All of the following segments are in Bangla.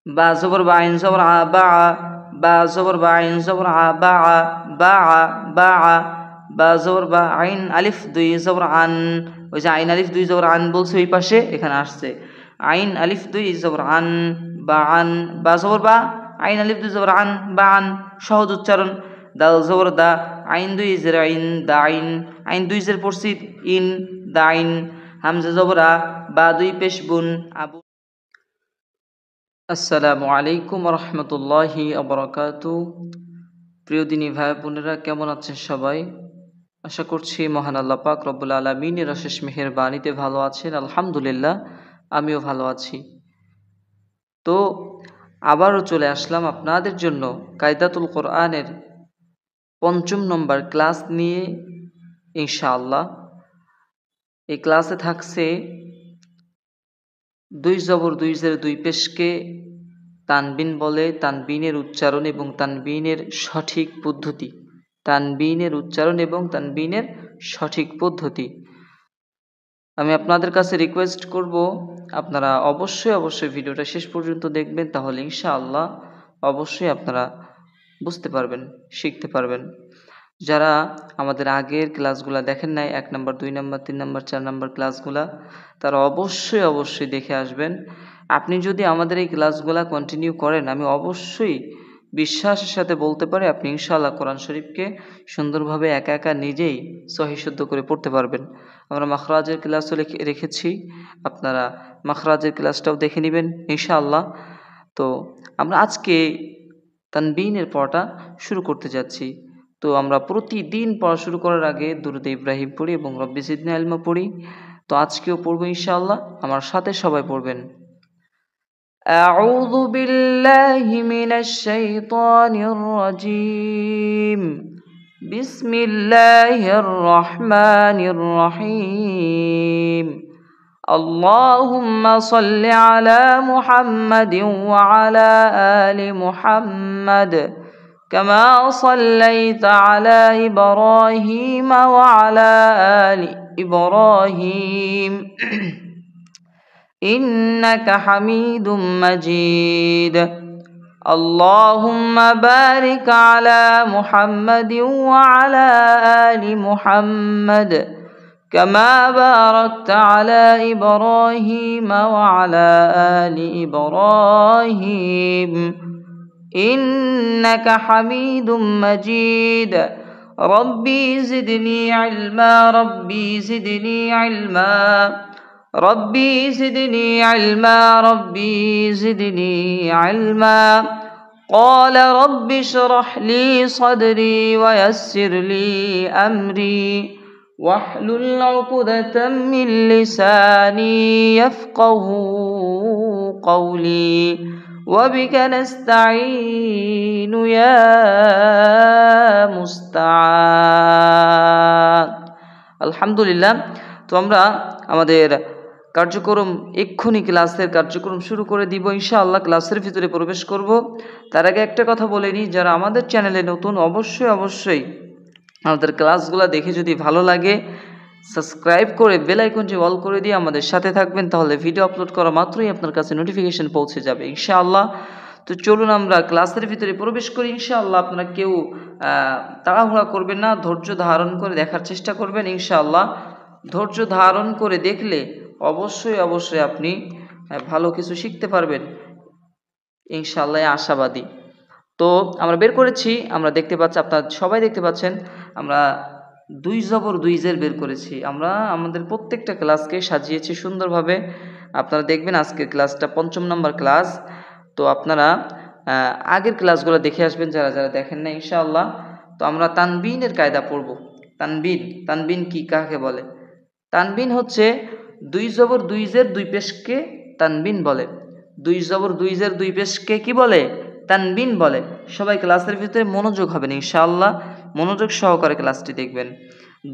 বা জবর বা আইন জবর আ বা আ, বা জবর বা আইন জবর আ বা আ বা আ বা আ, বা জবর বা আইন আলিফ দুই জবর আন। ওই যে আইন আলিফ দুই জবর আন বলছে ওই পাশে, এখানে আসছে আইন আলিফ দুই জবর আন বা আন, বা জবর বা আইন আলিফ দুই জবর আন বা আন, সহজ উচ্চারণ। দাল জবর দা আইন দুই জের আইন দা আইন, আইন দুই জের পড়ছি ইন দা আইন। হামজা জবর আ বা দুই পেশ বুন আবু। আসসালামু আলাইকুম রহমতুল্লাহি আবরাকাতু। প্রিয় দিনী ভাই বোনেরা, কেমন আছেন সবাই? আশা করছি মহান আল্লাহ পাক রব্বুল আলামিনের অশেষ মেহেরবানিতে ভালো আছেন। আলহামদুলিল্লাহ, আমিও ভালো আছি। তো আবারও চলে আসলাম আপনাদের জন্য কায়দাতুল কোরআনের ৫ম নম্বর ক্লাস নিয়ে ইনশাআল্লাহ। এই ক্লাসে থাকছে দুই জবর দুই জের দুই পেশকে তানবিন বলে, তানবিনের উচ্চারণ এবং তানবিনের সঠিক পদ্ধতি। তানবিনের উচ্চারণ এবং তানবিনের সঠিক পদ্ধতি। আমি আপনাদের কাছে রিকোয়েস্ট করব, আপনারা অবশ্যই ভিডিওটা শেষ পর্যন্ত দেখবেন, তাহলে ইনশাআল্লাহ অবশ্যই আপনারা বুঝতে পারবেন, শিখতে পারবেন। যারা আমাদের আগের ক্লাসগুলা দেখেন নাই, 1 নম্বর 2 নম্বর 3 নম্বর 4 নম্বর ক্লাসগুলা, তারা অবশ্যই দেখে আসবেন। আপনি যদি আমাদের এই ক্লাসগুলা কন্টিনিউ করেন, আমি অবশ্যই বিশ্বাসের সাথে বলতে পারি আপনি ইনশাআল্লাহ কোরআন শরীফকে সুন্দরভাবে একা একা নিজেই সহিহ শুদ্ধ করে পড়তে পারবেন। আমরা মাখরাজের ক্লাসও রেখেছি, আপনারা মাখরাজের ক্লাসটাও দেখে নেবেন ইনশাআল্লাহ। তো আমরা আজকে তানবিনের পড়াটা শুরু করতে যাচ্ছি। তো আমরা প্রতিদিন পড়া শুরু করার আগে দুরূদ ইব্রাহিম পড়ি এবং রব্বি জিদনি ইলমা পড়ি। তো আজকেও পড়বো ইনশাআল্লাহ, আমার সাথে সবাই পড়বেন। আউযু বিল্লাহি মিনাশ শাইতানির রাজীম। বিসমিল্লাহির রহমানির রহিম। আল্লাহুম্মা সাল্লি আলা মুহাম্মাদিন ওয়া আলা আলি মুহাম্মাদ كما صليت على إبراهيم وعلى آل إبراهيم إنك حميد مجيد اللهم بارك على محمد وعلى آل محمد كما باركت على إبراهيم وعلى آل إبراهيم إنك حميد مجيد ربي زدني علما ربي زدني علما ربي زدني علما ربي زدني علما قال رب اشرح لي صدري ويسر لي أمري واحلل عقدة من لساني يفقه قولي وبك نستعين يا মুস্তাআন। আলহামদুলিল্লাহ। তো আমরা আমাদের কার্যক্রম এক্ষুনি ক্লাসের কার্যক্রম শুরু করে দিব ইনশাআল্লাহ। ক্লাসের ভিতরে প্রবেশ করব। তার আগে একটা কথা বলে নিই, যারা আমাদের চ্যানেলে নতুন অবশ্যই আমাদের ক্লাসগুলো দেখে যদি ভালো লাগে সাবস্ক্রাইব করে বেল আইকনটি অল করে দিয়ে আমাদের সাথে থাকবেন, তাহলে ভিডিও আপলোড করা মাত্রই আপনার কাছে নোটিফিকেশন পৌঁছে যাবে ইনশাআল্লাহ। তো চলুন আমরা ক্লাসের ভিতরে প্রবেশ করি ইনশাআল্লাহ। আপনারা কেউ তাড়াহুড়া করবেন না, ধৈর্য ধারণ করে দেখার চেষ্টা করবেন ইনশাআল্লাহ। ধৈর্য ধারণ করে দেখলে অবশ্যই আপনি ভালো কিছু শিখতে পারবেন ইনশাআল্লাহ, আশাবাদী। তো আমরা বের করেছি, আমরা দেখতে পাচ্ছি, আপনারা সবাই দেখতে পাচ্ছেন, আমরা দুই জবর দুই জের বের করেছি। আমরা আমাদের প্রত্যেকটা ক্লাসকে সাজিয়েছি সুন্দরভাবে। আপনারা দেখবেন আজকের ক্লাসটা ৫ম নম্বর ক্লাস। তো আপনারা আগের ক্লাসগুলো দেখে আসবেন যারা দেখেন না ইনশাআল্লাহ। তো আমরা তানবিনের কায়দা পড়ব। তানবিন কি, কাকে বলে? তানবিন হচ্ছে দুই জবর দুই জের দুই পেশকে তানবিন বলে। দুই জবর দুই জের দুই পেশকে কি বলে? তানবিন বলে। সবাই ক্লাসের ভিতরে মনোযোগ হবেন ইনশাআল্লাহ, মনোযোগ সহকারে ক্লাসটি দেখবেন।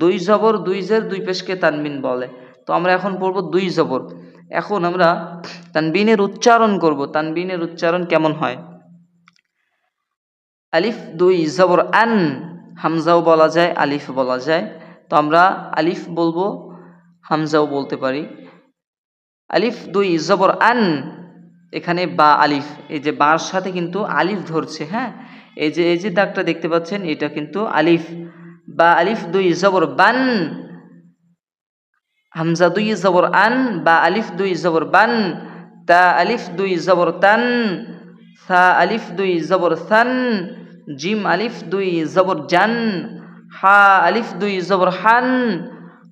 দুই জবর দুই জের দুই পেশকে তানবিন বলে। তো আমরা এখন পড়ব দুই জবর। এখন আমরা তানবিনের উচ্চারণ করব। তানবিনের উচ্চারণ কেমন হয়? আলিফ দুই জবর আন, হামজাও বলা যায়, আলিফ বলা যায়। তো আমরা আলিফ বলবো, হামজাও বলতে পারি। আলিফ দুই জবর আন, এখানে বা আলিফ, এই যে বার সাথে কিন্তু আলিফ ধরছে, হ্যাঁ, এই যে দাগটা দেখতে পাচ্ছেন এটা কিন্তু আলিফ। বা আলিফ দুই জবর বান, হামজা দুই জবর আন, বা আলিফ দুই জবর বান, তা আলিফ দুই জবর তান, সা আলিফ দুই জবর সান, জিম আলিফ দুই জবর জান, হা আলিফ দুই জবর হান,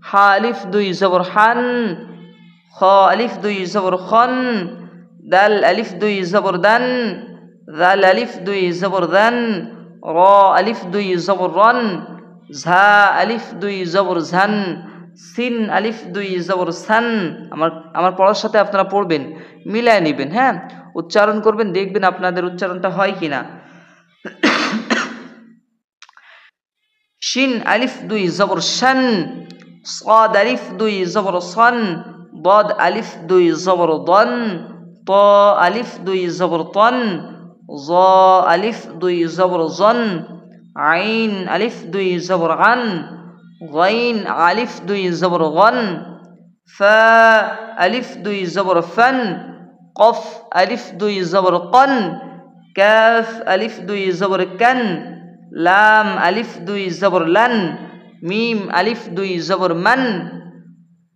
হা আলিফ দুই জবর হান, খ আলিফ দুই জবর খন, দাল আলিফ দুই জবর দান, দাল আলিফ দুই জবর দান, র আলিফ দুই জবর রন, ঝা আলিফ দুই জবর ঝান, সিন আলিফ দুই জবর সান। আমার পড়ার সাথে আপনারা পড়বেন, মিলায় নেবেন, হ্যাঁ, উচ্চারণ করবেন, দেখবেন আপনাদের উচ্চারণটা হয় কিনা। শিন আলিফ দুই জবর শান, সাদ আলিফ দুই জবর সন, ضاد আলিফ দুই জবর দন, ত আলিফ দুই জবর তন, জ আলিফ দুই জবর জন, আইন আলিফ দুই জবর আন, গাইন আলিফ দুই জবর গন, ফা আলিফ দুই জবর ফান, কফ আলিফ দুই জবর কন, কাফ আলিফ দুই জবর কান, লাম আলিফ দুই জবর লান, মিম আলিফ দুই জবর মান,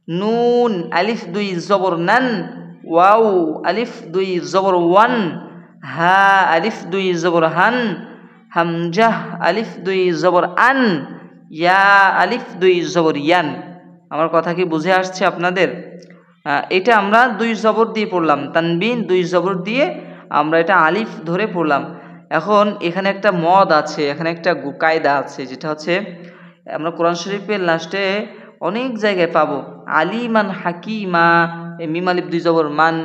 নুন আলিফ দুই জবর নান, ওয়াও আলিফ দুই জবর ওয়ান, হা আলিফ দুই জবর হান, হামজাহ আলিফ দুই জবর আন, ইয়া আলিফ দুই জবর ইয়ান। আমার কথা কি বুঝে আসছে আপনাদের? এটা আমরা দুই জবর দিয়ে পড়লাম, তানবিন দুই জবর দিয়ে আমরা এটা আলিফ ধরে পড়লাম। এখন এখানে একটা মদ আছে, এখানে একটা কায়দা আছে, যেটা হচ্ছে আমরা কোরআন শরীফের লাস্টে অনেক জায়গায় পাবো আলিমান হাকিমা, মিম আলিফ দুই জবর মান,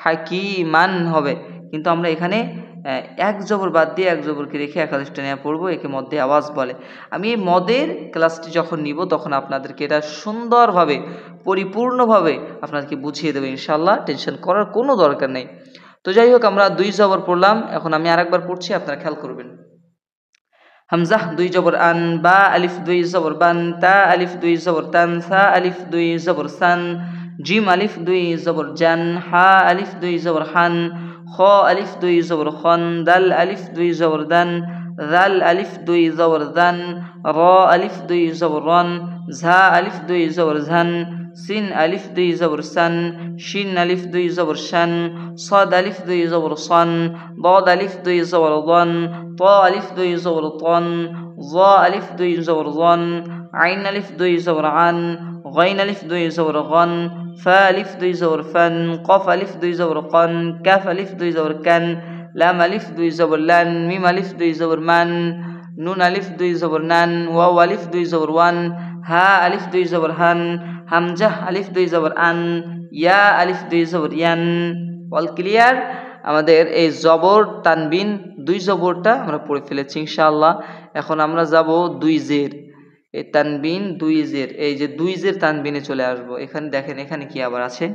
হাকিমান হবে, কিন্তু আমরা এখানে এক জবর বাদ দিয়ে এক জবরকে রেখে একাদশ টেনে পড়বো, একে মধ্যে আওয়াজ বলে। আমি এই মদের ক্লাসটি যখন নিব তখন আপনাদেরকে এটা সুন্দরভাবে পরিপূর্ণভাবে আপনাদেরকে বুঝিয়ে দেবো ইনশাল্লাহ, টেনশন করার কোনো দরকার নেই। তো যাই হোক, আমরা দুই জবর পড়লাম, এখন আমি আরেকবার পড়ছি, আপনারা খেয়াল করবেন। হামজাহ দুই জবর আন, বা আলিফ দুই জবর বান, তা আলিফ দুই জবর তান, সা আলিফ দুই জবর সান, জিম আলিফ দুই জবর জান, হা আলিফ দুই জবর হান, খ আলিফ দুই জবর খন, দাল আলিফ দুই জবর দান, দাল আলিফ দুই জবর দান, র আলিফ দুই জবর রন, ঝা আলিফ দুই জবর ঝান, সিন আলিফ দুই জবর সান, শিন আলিফ দুই জবর শান, صاد আলিফ দুই জবর সন, ضاد আলিফ দুই জবর দন, ত আলিফ দুই জবর তন, জ আলিফ দুই জবর জন, আইন আলিফ দুই জবর আন, গাইন আলিফ দুই জবর গন, ফা আলিফ দুই জবর ফান, কফ আলিফ দুই জবর কন, কাফ আলিফ দুই জবর কান, লাম আলিফ দুই জবর লান, মিম আলিফ দুই জবর মান, নুন আলিফ দুই জবর নান, ওয়াও আলিফ দুই জবর ওয়ান, হা আলিফ দুই জবর হান, হামজাহ আলিফ দুই জবর আন, ইয়া আলিফ দুই জবর ইয়ান। All clear? আমাদের এই জবর তানবিন দুই জবরটা আমরা পড়ে ফেলেছি ইনশাআল্লাহ। এখন আমরা যাব দুই জের, এই তানবিন দুই জের, এই যে দুই জের তানবিনে চলে আসবো। এখানে দেখেন, এখানে কি আবার আছে,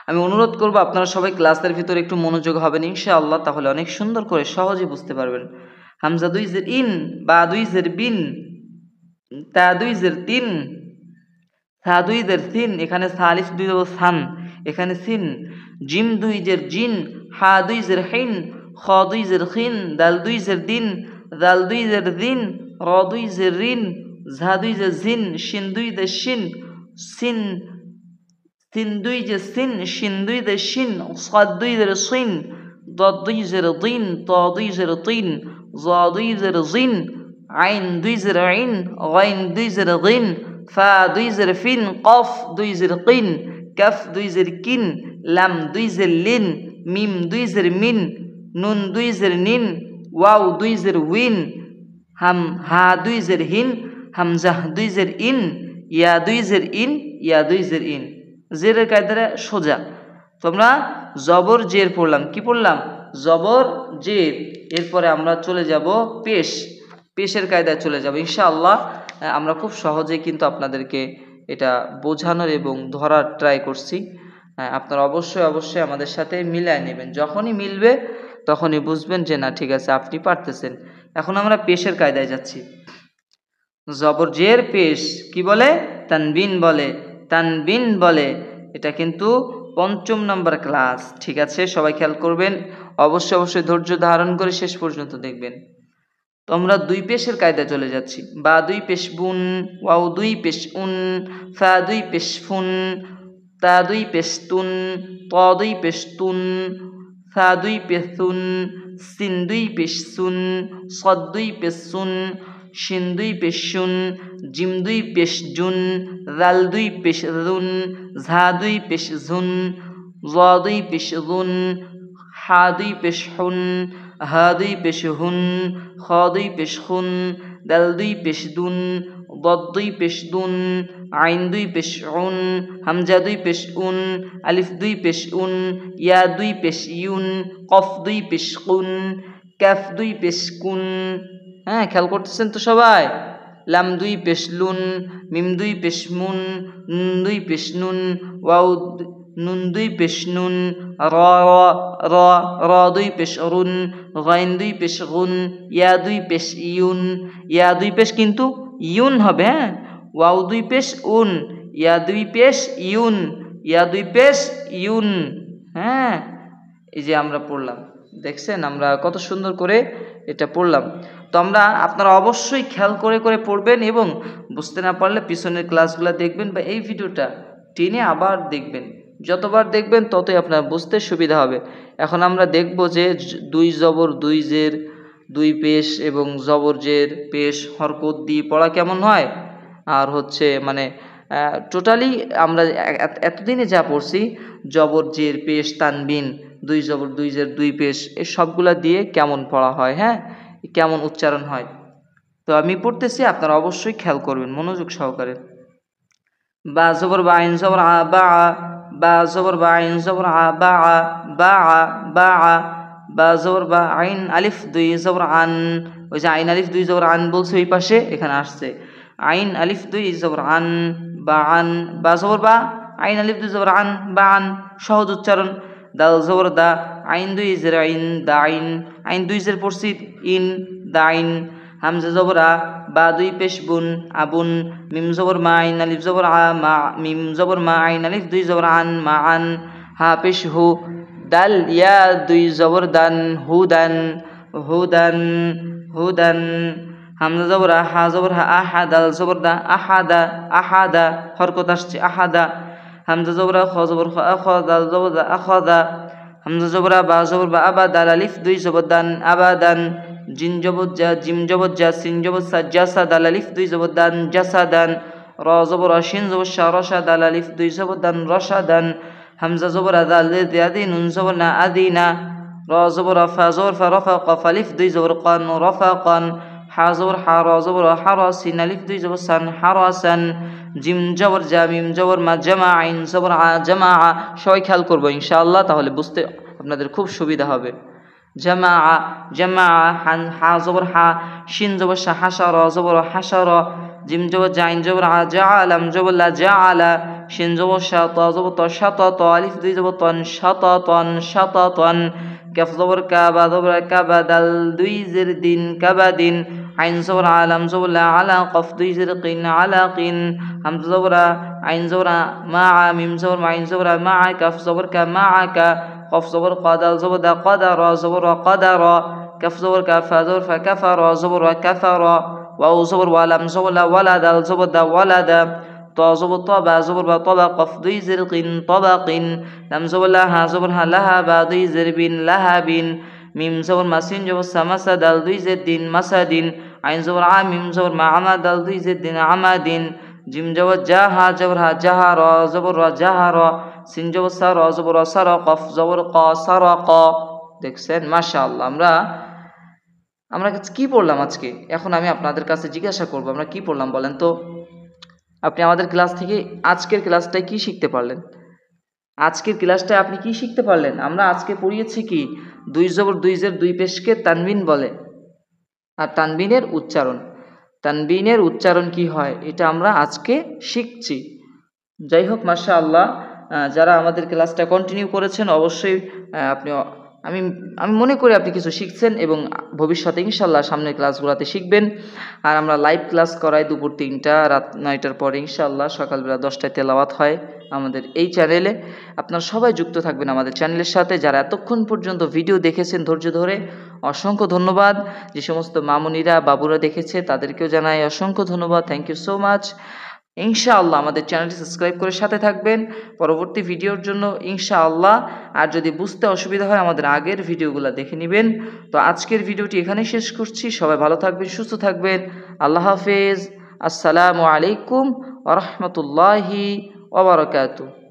আমি অনুরোধ করব আপনারা সবাই ক্লাসের ভিতরে একটু মনোযোগ হবেন ইনশাআল্লাহ, তাহলে অনেক সুন্দর করে সহজে বুঝতে পারবেন। হামজা দুই জের ইন, বা দুই জের বিন, তা দুই জের তিন, সা দুই জের সিন, এখানে সা আলিফ দুই জবর সান, এখানে সিন, জিম দুই জের জিন, হা দুই জের হিন, খ দুই জের খিন, দাল দুই জের দিন, দাল দুই জের দিন, র দুই জের রিন, ঝা দুই জের জিন, শিন দুই জের শিন, সিন সিন দুই জের সিন, শিন দুই জের শিন, সাদ দুই জের সিন, ضاد দুই জের দিন, ত দুই জের তিন, জ দুই জের জিন, আইন দুই জের আইন, গাইন দুই জের গিন, ফা দুই জের ফিন, কফ দুই জের কিন, কাফ দুই জের কিন, লাম দুই জের লিন, মিম দুই জের মিন, নুন দুই জের নিন, ওয়াও দুই জের উইন, হা দুই জের হিন, হামজাহ দুই জের ইন, ইয়া দুই জের ইন, ইয়া দুই জের ইন। জেরের কায়দাটা সোজা। তোমরা জবর জের পড়লাম, কি পড়লাম? জবর জের। এরপরে আমরা চলে যাব পেশ, পেশের কায়দায় চলে যাব ইনশাআল্লাহ। আমরা খুব সহজেই কিন্তু আপনাদেরকে এটা বোঝানোর এবং ধরার ট্রাই করছি। আপনারা অবশ্যই অবশ্যই আমাদের সাথে মিলায় নেবেন, যখনই মিলবে তখনই বুঝবেন যে না ঠিক আছে আপনি পারতেছেন। এখন আমরা পেশের কায়দায় যাচ্ছি। জবর জের পেশ কি বলে? তানবিন বলে, তানবিন বলে। এটা কিন্তু পঞ্চম নাম্বার ক্লাস। ঠিক আছে, সবাই খেয়াল করবেন, অবশ্যই ধৈর্য ধারণ করে শেষ পর্যন্ত দেখবেন। তো আমরা দুই পেশের কায়দায় চলে যাচ্ছি। বা দুই পেশ বুন, ওয়াও দুই পেশ উন, ফা দুই পেশ ফুন, তা দুই পেশ তুন, ত দুই পেশ তুন, ফা দুই পেশ তুন, সিন দুই পেশ সুন, সদ দুই পেশ সুন, শিন দুই পেশ শুন, জিম দুই পেশ জুন, রাল দুই পেশ রুন, ঝা দুই পেশ ঝুন, জ দুই পেশ রুন, হা দুই পেশ হুন, হা দুই পেশ হুন, খ দুই পেশ খুন, দাল দুই পেশ দুন, দদ দুই পেশ দুন, আইন দুই পেশ উন, হামজা দুই পেশ উন, আলিফ দুই পেশ উন, ইয়া দুই পেশ ইউন, কফ দুই পেশ কুন, ক্যাফ দুই পেশ কুন। হ্যাঁ, খেয়াল করতেছেন তো সবাই? লাম দুই পেশ লুন, মিম দুই পেশ মুন, নুন দুই পেশ নুন, ওয়াও নুন দুই পেশ নুন, র র র দুই পেশ রুন, গাইন দুই পেশ গুন, ইয়া দুই পেশ ইউন, ইয়া দুই পেশ কিন্তু ইউন হবে। হ্যাঁ, ওয়াও দুই পেশ উন, ইয়া দুই পেশ ইউন, ইয়া দুই পেশ ইউন। হ্যাঁ, এই যে আমরা পড়লাম, দেখছেন আমরা কত সুন্দর করে এটা পড়লাম। তো আপনারা অবশ্যই খেয়াল করে পড়বেন এবং বুঝতে না পারলে পিছনের ক্লাসগুলো দেখবেন বা এই ভিডিওটা টেনে আবার দেখবেন। যতবার দেখবেন ততই আপনার বুঝতে সুবিধা হবে। এখন আমরা দেখব যে দুই জবর দুই জের দুই পেশ এবং জবর জের পেশ হরকত দিয়ে পড়া কেমন হয়, আর হচ্ছে মানে টোটালি আমরা এতদিনে যা পড়ছি জবর জের পেশ তানবিন দুই জবর দুই জের দুই পেশ এই সবগুলা দিয়ে কেমন পড়া হয়, হ্যাঁ, কেমন উচ্চারণ হয়। তো আমি পড়তেছি, আপনারা অবশ্যই খেয়াল করবেন মনোযোগ সহকারে। বা জবর বা আইন জবর আ বা আ, বা জবর বা আইন জবর আ বা আ, বা আ বা আ, বা জবর বা আইন আলিফ দুই জবর আন। ওই যে আইন আলিফ দুই জবর আন বলছে ওই পাশে, এখানে আসছে আইন আলিফ দুই জবর আন বা আন। বা জবর বা আইন আলিফ দুই জবর আন বা আন, সহজ উচ্চারণ। দাল জবর দা আইন দুই জের আইন দা আইন, আইন দুই জের পড়ছি ইন দা আইন। হামজা জবর আ, বা দুই পেশ বুন আবুন, মিম জবর মা আইন আলিফ জবর আ মা, মিম জবর মা আইন আলিফ দুই জবর আন মা আন। হা পেশ হু, দাল ইয়া দুই জবর দান হুদান হুদান হুদান। হামজা জবর আ, হা জবর হা, আহা দাল জবর দা আহাদা আহাদা, হরকত আসছে আহাদা। হামজা জবর আ, খ জবর খ, আখ দাল জবর দা আখাদা। হামজা জবর আ, বা জবর বা, আবা দাল আলিফ দুই জবর দান আবাদান। জিন জবর জা, জিম জবর জা, সিন জবর সা, জাসা দাল আলিফ দুই জবর দান জাসাদান। র জবর র, শিন জবর শা, রসা দাল আলিফ দুই জবর দান রসাদান। হামজা জবর আ, দাল আদি নুন জবর না আদিনা। র জবর ফা জবর ফা, রফা কফ আলিফ দুই জবর কান রফা কান। হা জবর হা, র জবর হা, র সিন আলিফ দুই জবর সান হারাসান। জিম জবর জা, মিম জবর মা, জামা আইন জবর আ জামা আ। সবাই খেয়াল করবো ইনশাআল্লাহ, তাহলে বুঝতে আপনাদের খুব সুবিধা হবে। জামা জামা, হা জবর হা, শিন জবর শা, হাসার জবর হাসার। জিম জবর জা, আইন জবর আ, জা আলাম জবর লা জা আলা। শিন জবর শা, ত জবর ত, শাত ত আলিফ দুই জবর তন শাত তন শাত তন। কাফ জবর কা, বা জবর কাবা দাল দুই জের দিন কাবাদিন। আইন জবর আলাম জবর লা আলা, কফ দুই জের কিন আলা কিন। হামজা জবর আ, আইন জবর আ মা আ, মিম জবর মা, আইন জবর মা আ, কাফ জবর কা মা আ কা। কফ জবর ক, দাল জবর দা কদা, র জবর কদা র। কাফ জবর কা, ফা জবর ফা, কাফা র জবর কাফা র। ওয়াও জবর ওয়া, লাম জবর লা, ওয়ালা দাল জবর দা ওয়ালাদা। ত জবর ত, বা জবর বা, তবা কফ দুই জের কিন তবাকিন। লাম জবর লা, হা জবর হা, লাহা বা দুই জের বিন লাহাবিন। মিম জবর মা, সিন জবর সা, মাসা দাল দুই জের দিন মাসাদিন। আইন জবর আ, মিম জবর মা, আমা দাল দুই জের দিন আমাদিন। জিম জবর যা, হা জবর হা, জাহা র জবর র জাহা র। সিন জবর সা, র জবর সা র, কফ জবর ক সার ক। দেখছেন মাশাআল্লাহ। আমরা কি পড়লাম আজকে? এখন আমি আপনাদের কাছে জিজ্ঞাসা করব, আমরা কি পড়লাম বলেন তো? আপনি আমাদের ক্লাস থেকে আজকের ক্লাসটায় কি শিখতে পারলেন? আজকের ক্লাসটায় আপনি কি শিখতে পারলেন? আমরা আজকে পড়িয়েছি কি দুই জবর দুই জের দুই পেশকে তানবিন বলে, আর তানবিনের উচ্চারণ কি হয় এটা আমরা আজকে শিখছি। যাই হোক মাশাআল্লাহ, যারা আমাদের ক্লাসটা কন্টিনিউ করেছেন অবশ্যই আপনি আমি আমি মনে করি আপনি কিছু শিখছেন এবং ভবিষ্যতে ইনশাআল্লাহ সামনের ক্লাসগুলোতে শিখবেন। আর আমরা লাইভ ক্লাস করাই দুপুর 3টা, রাত 9টার পরে ইনশাআল্লাহ, সকালবেলা 10টায় তেলাওয়াত হয় আমাদের এই চ্যানেলে। আপনারা সবাই যুক্ত থাকবেন আমাদের চ্যানেলের সাথে। যারা এতক্ষণ পর্যন্ত ভিডিও দেখেছেন ধৈর্য ধরে, অসংখ্য ধন্যবাদ। যে সমস্ত মামুনিরা বাবুরা দেখেছে তাদেরকেও জানাই অসংখ্য ধন্যবাদ। Thank you so much. ইনশাআল্লাহ আমাদের চ্যানেলটি সাবস্ক্রাইব করে সাথে থাকবেন পরবর্তী ভিডিওর জন্য ইনশাআল্লাহ। আর যদি বুঝতে অসুবিধা হয় আমাদের আগের ভিডিওগুলো দেখে নেবেন। তো আজকের ভিডিওটি এখানেই শেষ করছি। সবাই ভালো থাকবেন, সুস্থ থাকবেন। আল্লাহ হাফেজ। আসসালামু আলাইকুম ওয়া রাহমাতুল্লাহি ওয়া বারাকাতুহু।